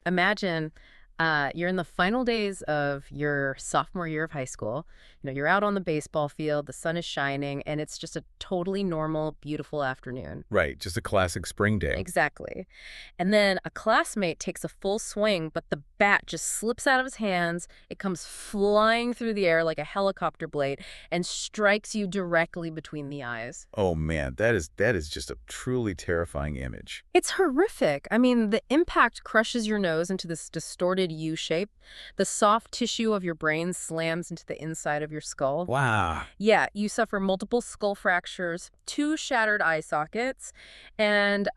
Imagine you're in the final days of your sophomore year of high school. You're out on the baseball field, the sun is shining, and it's just a totally normal, beautiful afternoon. Right, just a classic spring day. Exactly. And then a classmate takes a full swing, but the bat just slips out of his hands. It comes flying through the air like a helicopter blade and strikes you directly between the eyes. Oh man, that is just a truly terrifying image. It's horrific. I mean, the impact crushes your nose into this distorted U shape. The soft tissue of your brain slams into the inside of your skull. Wow. Yeah, you suffer multiple skull fractures, two shattered eye sockets, and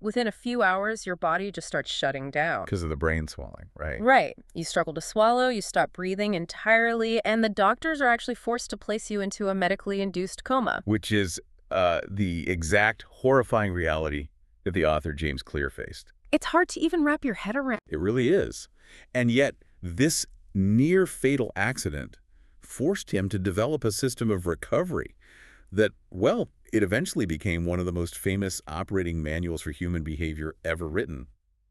within a few hours, your body just starts shutting down. Because of the brain swelling, right? Right. You struggle to swallow, you stop breathing entirely, and the doctors are actually forced to place you into a medically induced coma. Which is the exact horrifying reality that the author James Clear faced. It's hard to even wrap your head around. It really is. And yet, this near-fatal accident forced him to develop a system of recovery that, well, it eventually became one of the most famous operating manuals for human behavior ever written.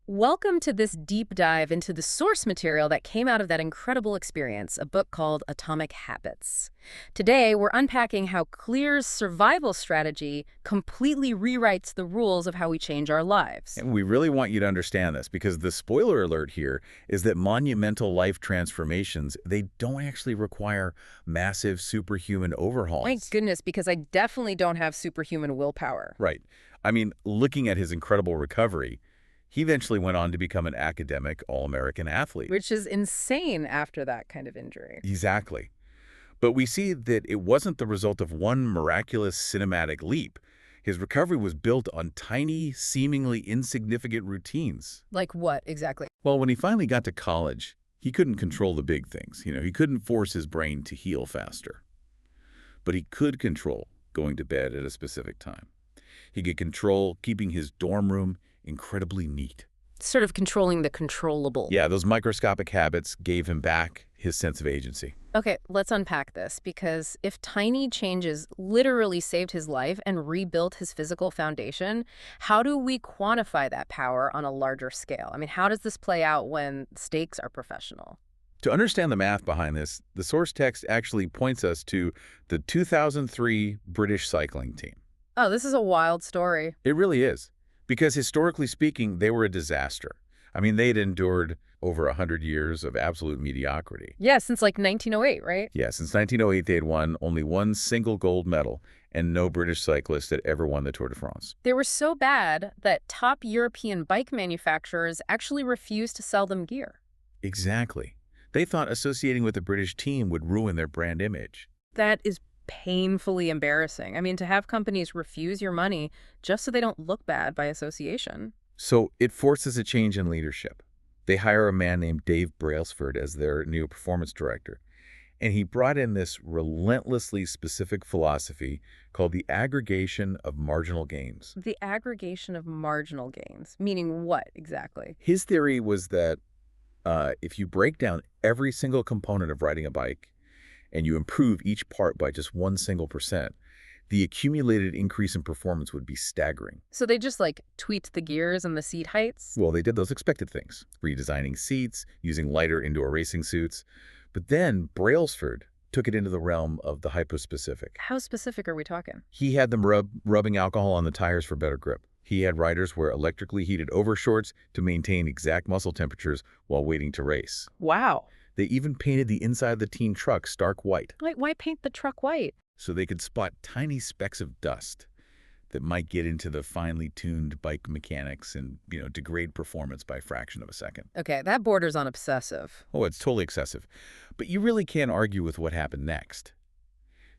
Welcome to this deep dive into the source material that came out of that incredible experience, a book called Atomic Habits. Today, we're unpacking how Clear's survival strategy completely rewrites the rules of how we change our lives. And we really want you to understand this because the spoiler alert here is that monumental life transformations, they don't actually require massive superhuman overhauls. My goodness, because I definitely don't have superhuman willpower. Right. I mean, looking at his incredible recovery, he eventually went on to become an academic All-American athlete. Which is insane after that kind of injury. Exactly. But we see that it wasn't the result of one miraculous cinematic leap. His recovery was built on tiny, seemingly insignificant routines. Like what, exactly? Well, when he finally got to college, he couldn't control the big things. He couldn't force his brain to heal faster. But he could control going to bed at a specific time. He could control keeping his dorm room incredibly neat. Sort of controlling the controllable. Yeah, those microscopic habits gave him back his sense of agency. Okay, let's unpack this, because if tiny changes literally saved his life and rebuilt his physical foundation, how do we quantify that power on a larger scale? I mean, how does this play out when stakes are professional? To understand the math behind this, the source text actually points us to the 2003 British cycling team. Oh, this is a wild story. It really is. Because historically speaking, they were a disaster. I mean, they'd endured over 100 years of absolute mediocrity. Yeah, since like 1908, right? Yeah, since 1908, they had won only one single gold medal, and no British cyclist had ever won the Tour de France. They were so bad that top European bike manufacturers actually refused to sell them gear. Exactly. They thought associating with the British team would ruin their brand image. That is painfully embarrassing. I mean, to have companies refuse your money just so they don't look bad by association. So it forces a change in leadership. They hire a man named Dave Brailsford as their new performance director. And he brought in this relentlessly specific philosophy called the aggregation of marginal gains. The aggregation of marginal gains, meaning what exactly? His theory was that if you break down every single component of riding a bike and you improve each part by just 1%, the accumulated increase in performance would be staggering. So they just like tweaked the gears and the seat heights? Well, they did those expected things, redesigning seats, using lighter indoor racing suits. But then Brailsford took it into the realm of the hypospecific. How specific are we talking? He had them rubbing alcohol on the tires for better grip. He had riders wear electrically heated overshorts to maintain exact muscle temperatures while waiting to race. Wow. They even painted the inside of the team truck stark white. Like, why paint the truck white? So they could spot tiny specks of dust that might get into the finely tuned bike mechanics and, degrade performance by a fraction of a second. Okay, that borders on obsessive. Oh, it's totally excessive. But you really can't argue with what happened next.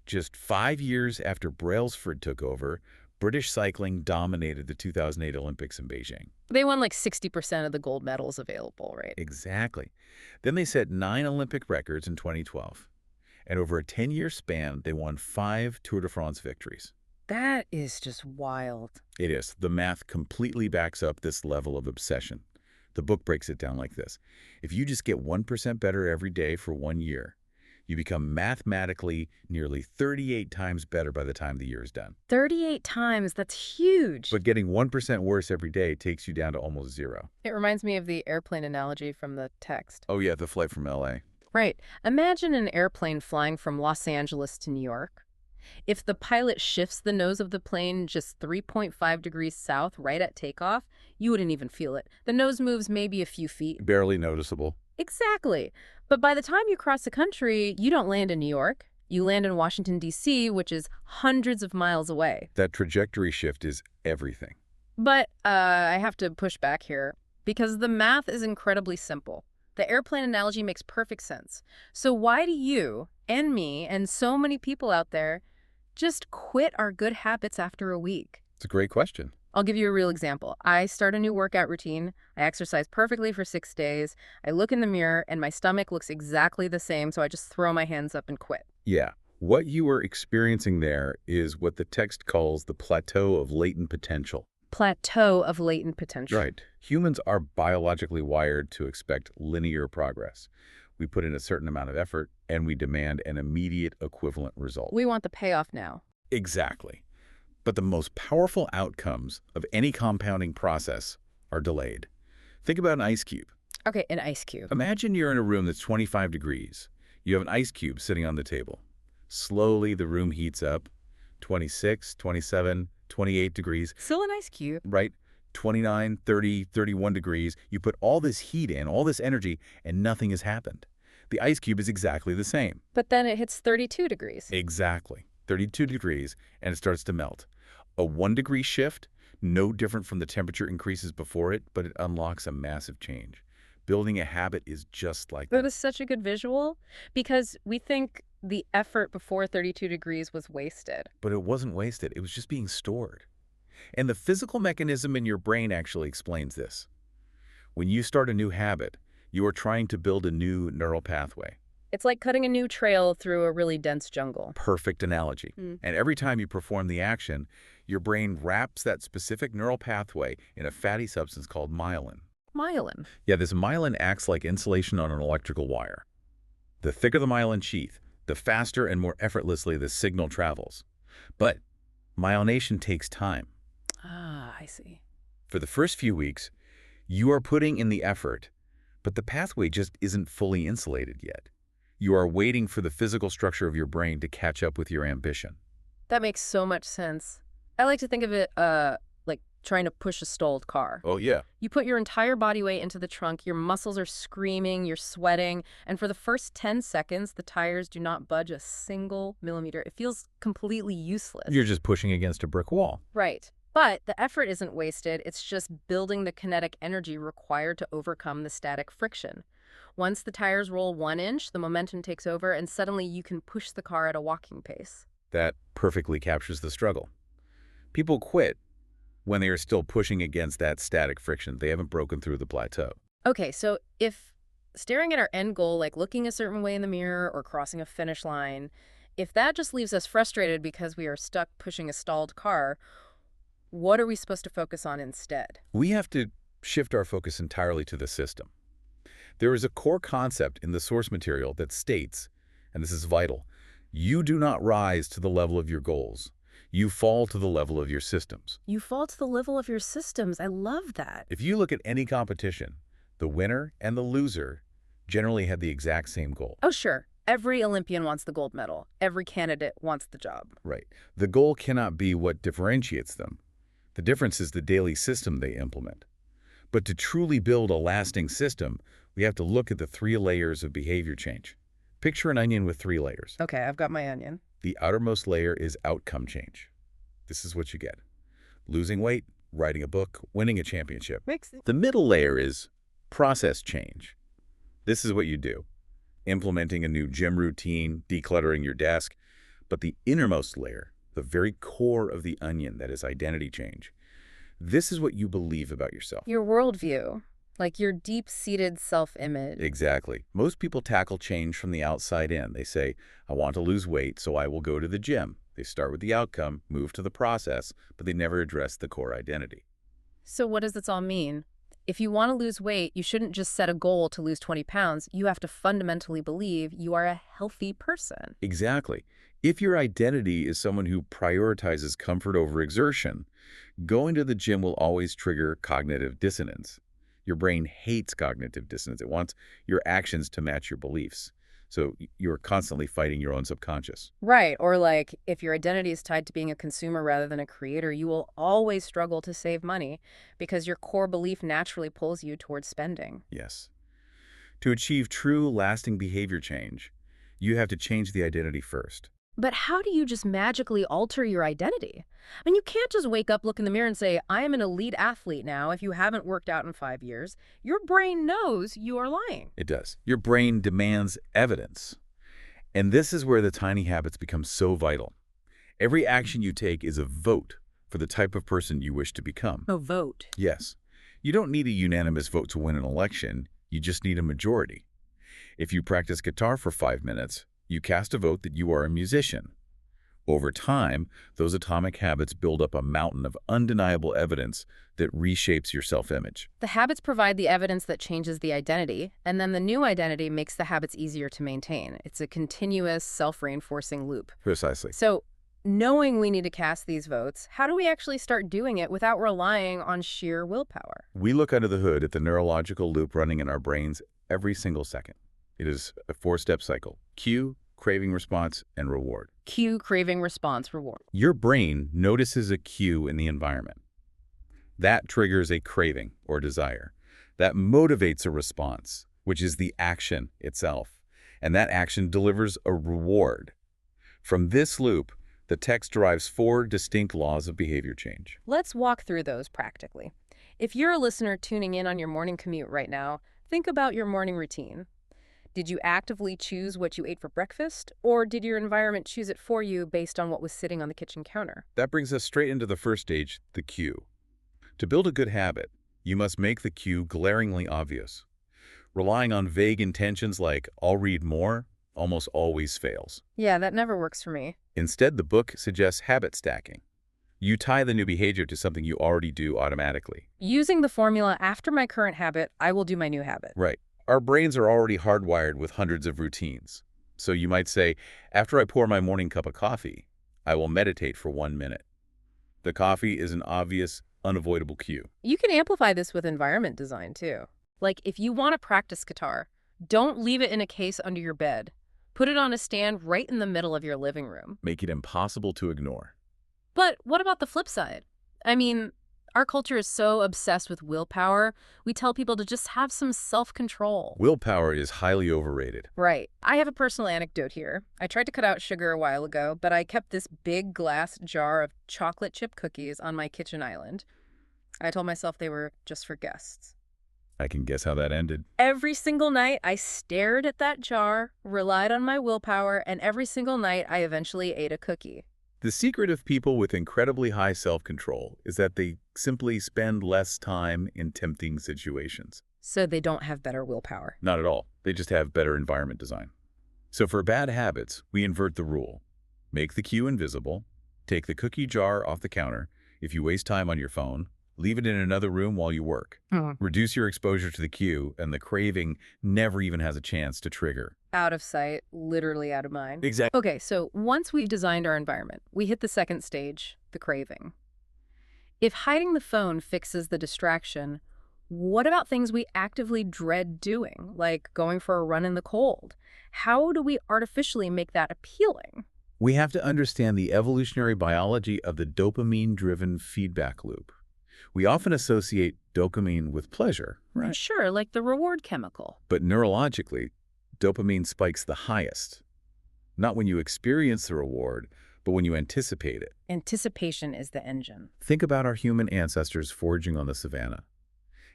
Just 5 years after Brailsford took over, British cycling dominated the 2008 Olympics in Beijing. They won like 60% of the gold medals available, right? Exactly. Then they set 9 Olympic records in 2012. And over a 10-year span, they won 5 Tour de France victories. That is just wild. It is. The math completely backs up this level of obsession. The book breaks it down like this. If you just get 1% better every day for 1 year, You become mathematically nearly 38 times better by the time the year is done. 38 times, that's huge. But getting 1% worse every day takes you down to almost zero. It reminds me of the airplane analogy from the text. Oh yeah, the flight from LA. Right. Imagine an airplane flying from Los Angeles to New York. If the pilot shifts the nose of the plane just 3.5 degrees south right at takeoff, you wouldn't even feel it. The nose moves maybe a few feet. Barely noticeable. Exactly. But by the time you cross the country, you don't land in New York. You land in Washington, D.C., which is hundreds of miles away. That trajectory shift is everything. But I have to push back here because the math is incredibly simple. The airplane analogy makes perfect sense. So why do you and me and so many people out there just quit our good habits after a week? It's a great question. I'll give you a real example. I start a new workout routine. I exercise perfectly for 6 days. I look in the mirror and my stomach looks exactly the same, so I just throw my hands up and quit. Yeah. What you are experiencing there is what the text calls the plateau of latent potential. Plateau of latent potential. Right. Humans are biologically wired to expect linear progress. We put in a certain amount of effort, and we demand an immediate equivalent result. We want the payoff now. Exactly. But the most powerful outcomes of any compounding process are delayed. Think about an ice cube. Okay, an ice cube. Imagine you're in a room that's 25 degrees. You have an ice cube sitting on the table. Slowly, the room heats up. 26, 27, 28 degrees. Still an ice cube. Right? 29, 30, 31 degrees. You put all this heat in, all this energy, and nothing has happened. The ice cube is exactly the same. But then it hits 32 degrees. Exactly. 32 degrees, and it starts to melt. A 1-degree shift, no different from the temperature increases before it, but it unlocks a massive change. Building a habit is just like That that. is such a good visual because we think the effort before 32 degrees was wasted. But it wasn't wasted. It was just being stored. And the physical mechanism in your brain actually explains this. When you start a new habit, you are trying to build a new neural pathway. It's like cutting a new trail through a really dense jungle. Perfect analogy. And every time you perform the action, your brain wraps that specific neural pathway in a fatty substance called myelin. Myelin. Yeah, this myelin acts like insulation on an electrical wire. The thicker the myelin sheath, the faster and more effortlessly the signal travels. But myelination takes time. Ah, I see. For the first few weeks, you are putting in the effort, but the pathway just isn't fully insulated yet. You are waiting for the physical structure of your brain to catch up with your ambition. That makes so much sense. I like to think of it like trying to push a stalled car. Oh, yeah. You put your entire body weight into the trunk, your muscles are screaming, you're sweating, and for the first 10 seconds, the tires do not budge a single millimeter. It feels completely useless. You're just pushing against a brick wall. Right. But the effort isn't wasted. It's just building the kinetic energy required to overcome the static friction. Once the tires roll 1 inch, the momentum takes over, and suddenly you can push the car at a walking pace. That perfectly captures the struggle. People quit when they are still pushing against that static friction. They haven't broken through the plateau. Okay, so if staring at our end goal, like looking a certain way in the mirror or crossing a finish line, if that just leaves us frustrated because we are stuck pushing a stalled car, what are we supposed to focus on instead? We have to shift our focus entirely to the system. There is a core concept in the source material that states, and this is vital, you do not rise to the level of your goals. You fall to the level of your systems. You fall to the level of your systems. I love that. If you look at any competition, the winner and the loser generally have the exact same goal. Oh, sure. Every Olympian wants the gold medal. Every candidate wants the job. Right. The goal cannot be what differentiates them. The difference is the daily system they implement. But to truly build a lasting system, we have to look at the 3 layers of behavior change. Picture an onion with 3 layers. Okay, I've got my onion. The outermost layer is outcome change. This is what you get. Losing weight, writing a book, winning a championship. The middle layer is process change. This is what you do. Implementing a new gym routine, decluttering your desk. But the innermost layer, the very core of the onion, that is identity change. This is what you believe about yourself. Your worldview, like your deep-seated self-image. Exactly. Most people tackle change from the outside in. They say, I want to lose weight, so I will go to the gym. They start with the outcome, move to the process, but they never address the core identity. So what does this all mean? If you want to lose weight, you shouldn't just set a goal to lose 20 pounds. You have to fundamentally believe you are a healthy person. Exactly. If your identity is someone who prioritizes comfort over exertion, going to the gym will always trigger cognitive dissonance. Your brain hates cognitive dissonance. It wants your actions to match your beliefs. So you're constantly fighting your own subconscious. Right. Or like, if your identity is tied to being a consumer rather than a creator, you will always struggle to save money because your core belief naturally pulls you towards spending. Yes. To achieve true, lasting behavior change, you have to change the identity first. But how do you just magically alter your identity? I mean, you can't just wake up, look in the mirror, and say, I am an elite athlete now if you haven't worked out in 5 years. Your brain knows you are lying. It does. Your brain demands evidence. And this is where the tiny habits become so vital. Every action you take is a vote for the type of person you wish to become. A vote. Yes. You don't need a unanimous vote to win an election. You just need a majority. If you practice guitar for 5 minutes, you cast a vote that you are a musician. Over time, those atomic habits build up a mountain of undeniable evidence that reshapes your self-image. The habits provide the evidence that changes the identity, and then the new identity makes the habits easier to maintain. It's a continuous, self-reinforcing loop. Precisely. So, knowing we need to cast these votes, how do we actually start doing it without relying on sheer willpower? We look under the hood at the neurological loop running in our brains every single second. It is a 4-step cycle: cue, craving response, and reward. Cue, craving, response, reward. Your brain notices a cue in the environment. That triggers a craving or desire. That motivates a response, which is the action itself. And that action delivers a reward. From this loop, the text derives 4 distinct laws of behavior change. Let's walk through those practically. If you're a listener tuning in on your morning commute right now, think about your morning routine. Did you actively choose what you ate for breakfast, or did your environment choose it for you based on what was sitting on the kitchen counter? That brings us straight into the first stage, the cue. To build a good habit, you must make the cue glaringly obvious. Relying on vague intentions like, I'll read more, almost always fails. Yeah, that never works for me. Instead, the book suggests habit stacking. You tie the new behavior to something you already do automatically. Using the formula, after my current habit, I will do my new habit. Right. Our brains are already hardwired with hundreds of routines. So you might say, after I pour my morning cup of coffee, I will meditate for 1 minute. The coffee is an obvious, unavoidable cue. You can amplify this with environment design, too. Like, if you want to practice guitar, don't leave it in a case under your bed. Put it on a stand right in the middle of your living room. Make it impossible to ignore. But what about the flip side? I mean, our culture is so obsessed with willpower, we tell people to just have some self-control. Willpower is highly overrated. Right. I have a personal anecdote here. I tried to cut out sugar a while ago, but I kept this big glass jar of chocolate chip cookies on my kitchen island. I told myself they were just for guests. I can guess how that ended. Every single night, I stared at that jar, relied on my willpower, and every single night, I eventually ate a cookie. The secret of people with incredibly high self-control is that they simply spend less time in tempting situations. So they don't have better willpower. Not at all. They just have better environment design. So for bad habits, we invert the rule. Make the cue invisible. Take the cookie jar off the counter. If you waste time on your phone, leave it in another room while you work. Reduce your exposure to the cue, and the craving never even has a chance to trigger. Out of sight, literally out of mind. Exactly. Okay, so once we've designed our environment, we hit the second stage, the craving. If hiding the phone fixes the distraction, what about things we actively dread doing, like going for a run in the cold? How do we artificially make that appealing? We have to understand the evolutionary biology of the dopamine-driven feedback loop. We often associate dopamine with pleasure, right? Sure, like the reward chemical. But neurologically, dopamine spikes the highest. Not when you experience the reward, but when you anticipate it. Anticipation is the engine. Think about our human ancestors foraging on the savannah.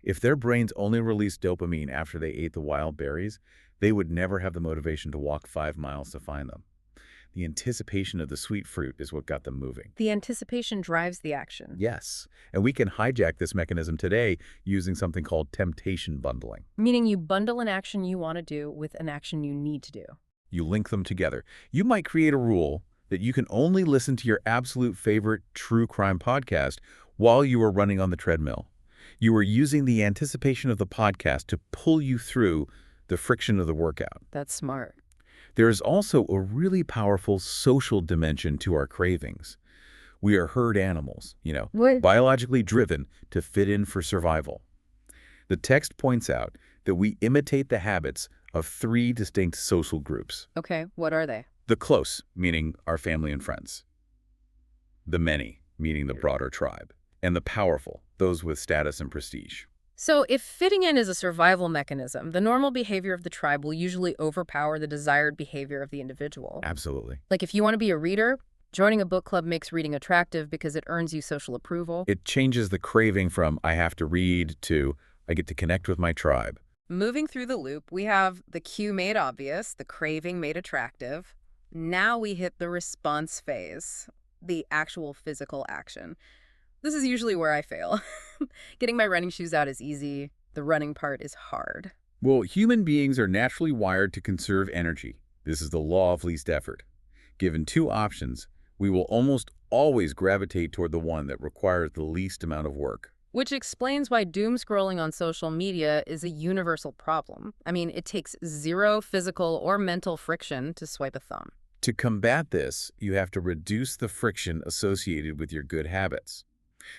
If their brains only released dopamine after they ate the wild berries, they would never have the motivation to walk 5 miles to find them. The anticipation of the sweet fruit is what got them moving. The anticipation drives the action. Yes, and we can hijack this mechanism today using something called temptation bundling. Meaning you bundle an action you want to do with an action you need to do. You link them together. You might create a rule that you can only listen to your absolute favorite true crime podcast while you are running on the treadmill. You are using the anticipation of the podcast to pull you through the friction of the workout. That's smart. There is also a really powerful social dimension to our cravings. We are herd animals, What? biologically driven to fit in for survival. The text points out that we imitate the habits of three distinct social groups. Okay, what are they? The close, meaning our family and friends. The many, meaning the broader tribe. And the powerful, those with status and prestige. So if fitting in is a survival mechanism, the normal behavior of the tribe will usually overpower the desired behavior of the individual. Absolutely. Like if you want to be a reader, joining a book club makes reading attractive because it earns you social approval. It changes the craving from I have to read to I get to connect with my tribe. Moving through the loop, we have the cue made obvious, the craving made attractive. Now we hit the response phase, the actual physical action. This is usually where I fail. Getting my running shoes out is easy. The running part is hard. Well, human beings are naturally wired to conserve energy. This is the law of least effort. Given two options, we will almost always gravitate toward the one that requires the least amount of work. Which explains why doom scrolling on social media is a universal problem. I mean, it takes zero physical or mental friction to swipe a thumb. To combat this, you have to reduce the friction associated with your good habits.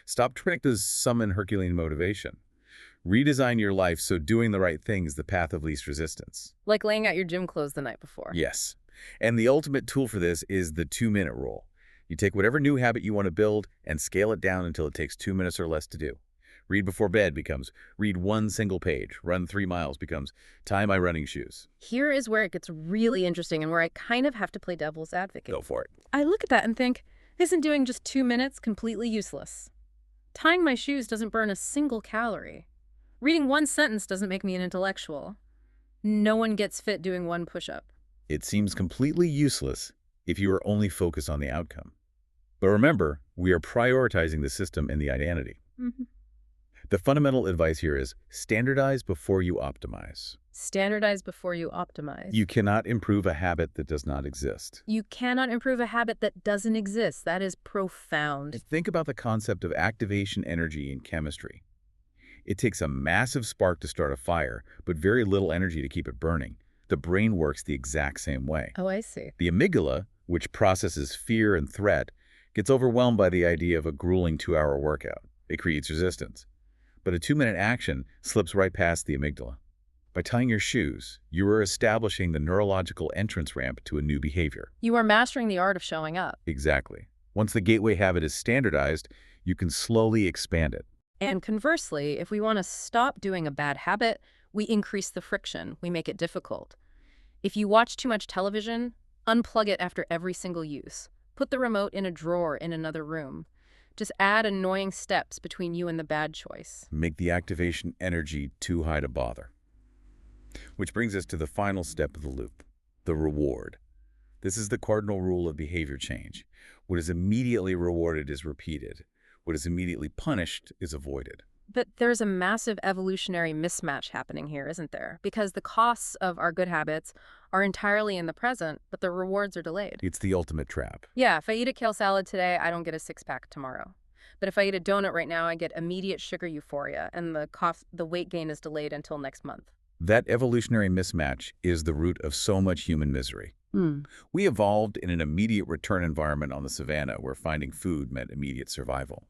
Stop trying to summon Herculean motivation. Redesign your life so doing the right thing is the path of least resistance. Like laying out your gym clothes the night before. Yes. And the ultimate tool for this is the 2-minute rule. You take whatever new habit you want to build and scale it down until it takes 2 minutes or less to do. Read before bed becomes read one single page. Run 3 miles becomes tie my running shoes. Here is where it gets really interesting and where I kind of have to play devil's advocate. Go for it. I look at that and think, isn't doing just 2 minutes completely useless? Tying my shoes doesn't burn a single calorie. Reading one sentence doesn't make me an intellectual. No one gets fit doing one push-up. It seems completely useless if you are only focused on the outcome. But remember, we are prioritizing the system and the identity. The fundamental advice here is standardize before you optimize. Standardize before you optimize. You cannot improve a habit that does not exist. You cannot improve a habit that doesn't exist. That is profound. Think about the concept of activation energy in chemistry. It takes a massive spark to start a fire, but very little energy to keep it burning. The brain works the exact same way. Oh, I see. The amygdala, which processes fear and threat, gets overwhelmed by the idea of a grueling 2-hour workout. It creates resistance. But a 2-minute action slips right past the amygdala. By tying your shoes, you are establishing the neurological entrance ramp to a new behavior. You are mastering the art of showing up. Exactly. Once the gateway habit is standardized, you can slowly expand it. And conversely, if we want to stop doing a bad habit, we increase the friction. We make it difficult. If you watch too much television, unplug it after every single use. Put the remote in a drawer in another room. Just add annoying steps between you and the bad choice. Make the activation energy too high to bother. Which brings us to the final step of the loop, the reward. This is the cardinal rule of behavior change. What is immediately rewarded is repeated. What is immediately punished is avoided. But there's a massive evolutionary mismatch happening here, isn't there? Because the costs of our good habits are entirely in the present, but the rewards are delayed. It's the ultimate trap. Yeah, if I eat a kale salad today, I don't get a six-pack tomorrow. But if I eat a donut right now, I get immediate sugar euphoria, and the weight gain is delayed until next month. That evolutionary mismatch is the root of so much human misery. We evolved in an immediate return environment on the savannah where finding food meant immediate survival.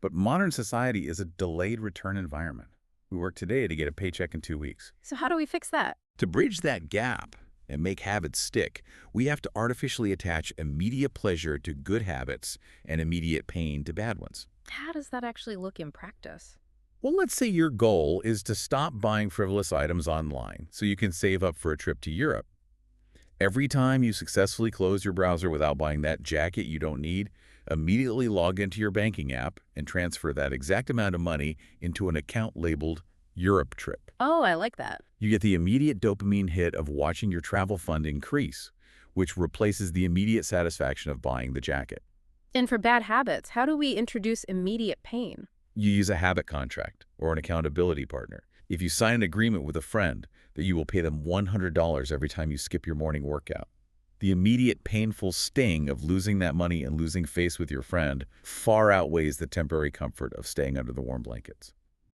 But modern society is a delayed return environment. We work today to get a paycheck in 2 weeks. So how do we fix that? To bridge that gap and make habits stick, we have to artificially attach immediate pleasure to good habits and immediate pain to bad ones. How does that actually look in practice? Well, let's say your goal is to stop buying frivolous items online so you can save up for a trip to Europe. Every time you successfully close your browser without buying that jacket you don't need, immediately log into your banking app and transfer that exact amount of money into an account labeled Europe trip. Oh, I like that. You get the immediate dopamine hit of watching your travel fund increase, which replaces the immediate satisfaction of buying the jacket. And for bad habits, how do we introduce immediate pain? You use a habit contract or an accountability partner. If you sign an agreement with a friend that you will pay them $100 every time you skip your morning workout, the immediate painful sting of losing that money and losing face with your friend far outweighs the temporary comfort of staying under the warm blankets.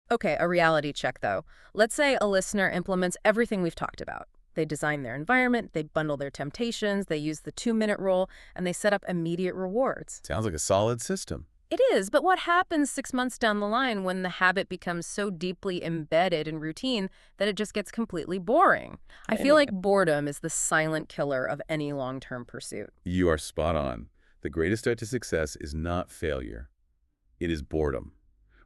Okay, a reality check though. Let's say a listener implements everything we've talked about. They design their environment, they bundle their temptations, they use the 2-minute rule, and they set up immediate rewards. Sounds like a solid system. It is, but what happens 6 months down the line when the habit becomes so deeply embedded in routine that it just gets completely boring? I feel And like boredom is the silent killer of any long-term pursuit. you are spot on. The greatest threat to success is not failure. It is boredom.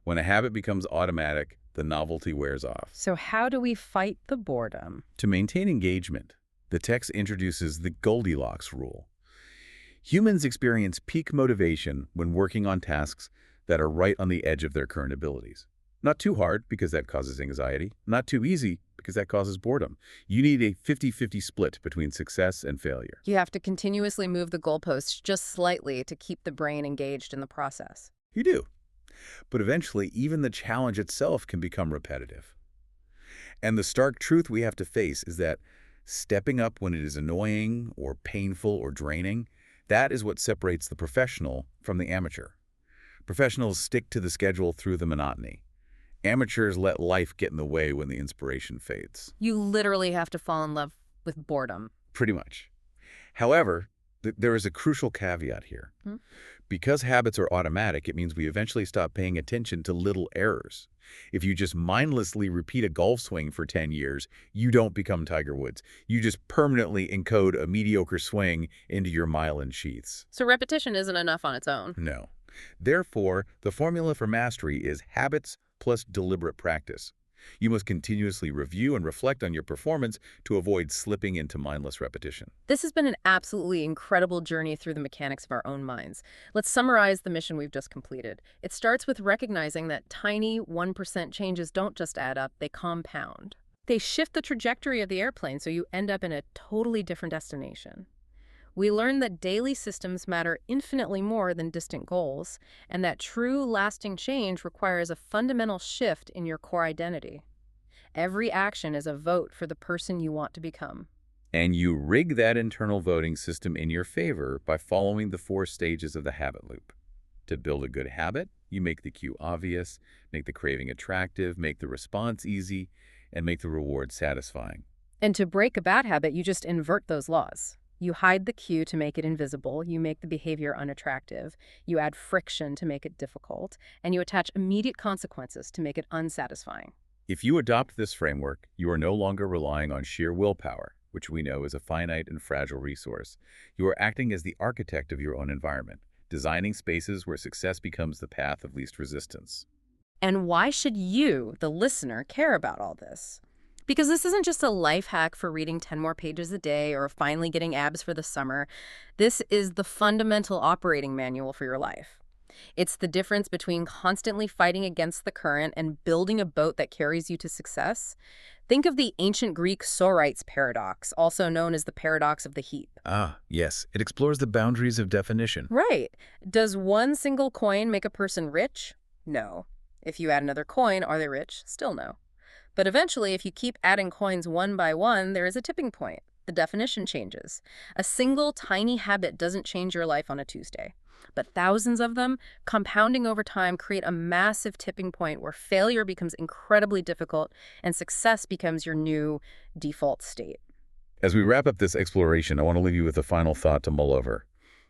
When a habit becomes automatic, the novelty wears off. So how do we fight the boredom? To maintain engagement, the text introduces the Goldilocks rule. Humans experience peak motivation when working on tasks that are right on the edge of their current abilities. Not too hard, because that causes anxiety. Not too easy, because that causes boredom. You need a 50-50 split between success and failure. You have to continuously move the goalposts just slightly to keep the brain engaged in the process. You do. But eventually, even the challenge itself can become repetitive. And the stark truth we have to face is that stepping up when it is annoying or painful or draining, that is what separates the professional from the amateur. Professionals stick to the schedule through the monotony. Amateurs let life get in the way when the inspiration fades. You literally have to fall in love with boredom. Pretty much. However, there is a crucial caveat here. Hmm? Because habits are automatic, it means we eventually stop paying attention to little errors. If you just mindlessly repeat a golf swing for 10 years, you don't become Tiger Woods. You just permanently encode a mediocre swing into your myelin sheaths. So repetition isn't enough on its own. No. Therefore, the formula for mastery is habits plus deliberate practice. You must continuously review and reflect on your performance to avoid slipping into mindless repetition. This has been an absolutely incredible journey through the mechanics of our own minds. Let's summarize the mission we've just completed. It starts with recognizing that tiny 1% changes don't just add up, they compound. They shift the trajectory of the airplane so you end up in a totally different destination. We learned that daily systems matter infinitely more than distant goals, and that true, lasting change requires a fundamental shift in your core identity. Every action is a vote for the person you want to become. And you rig that internal voting system in your favor by following the 4 stages of the habit loop. To build a good habit, you make the cue obvious, make the craving attractive, make the response easy, and make the reward satisfying. And to break a bad habit, you just invert those laws. You hide the cue to make it invisible, you make the behavior unattractive, you add friction to make it difficult, and you attach immediate consequences to make it unsatisfying. If you adopt this framework, you are no longer relying on sheer willpower, which we know is a finite and fragile resource. You are acting as the architect of your own environment, designing spaces where success becomes the path of least resistance. And why should you, the listener, care about all this? Because this isn't just a life hack for reading 10 more pages a day or finally getting abs for the summer. This is the fundamental operating manual for your life. It's the difference between constantly fighting against the current and building a boat that carries you to success. Think of the ancient Greek sorites paradox, also known as the paradox of the heap. Ah, yes. It explores the boundaries of definition. Right. Does one single coin make a person rich? No. If you add another coin, are they rich? Still no. But eventually, if you keep adding coins one by one, there is a tipping point. The definition changes. A single tiny habit doesn't change your life on a Tuesday. But thousands of them, compounding over time, create a massive tipping point where failure becomes incredibly difficult and success becomes your new default state. As we wrap up this exploration, I want to leave you with a final thought to mull over.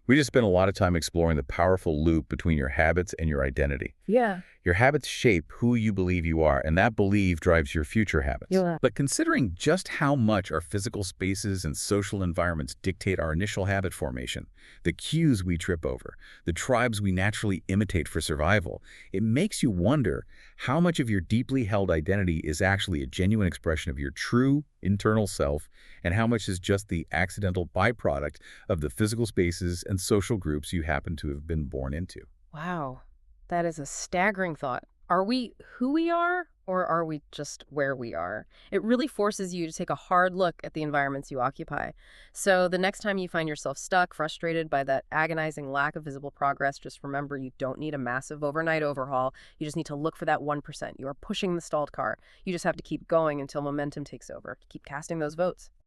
We just spent a lot of time exploring the powerful loop between your habits and your identity. Yeah. Your habits shape who you believe you are, and that belief drives your future habits. Yeah. But considering just how much our physical spaces and social environments dictate our initial habit formation, the cues we trip over, the tribes we naturally imitate for survival, it makes you wonder how much of your deeply held identity is actually a genuine expression of your true internal self, and how much is just the accidental byproduct of the physical spaces and social groups you happen to have been born into. Wow. That is a staggering thought. Are we who we are, or are we just where we are? It really forces you to take a hard look at the environments you occupy. So the next time you find yourself stuck, frustrated by that agonizing lack of visible progress, just remember you don't need a massive overnight overhaul. You just need to look for that 1%. You are pushing the stalled car. You just have to keep going until momentum takes over. Keep casting those votes.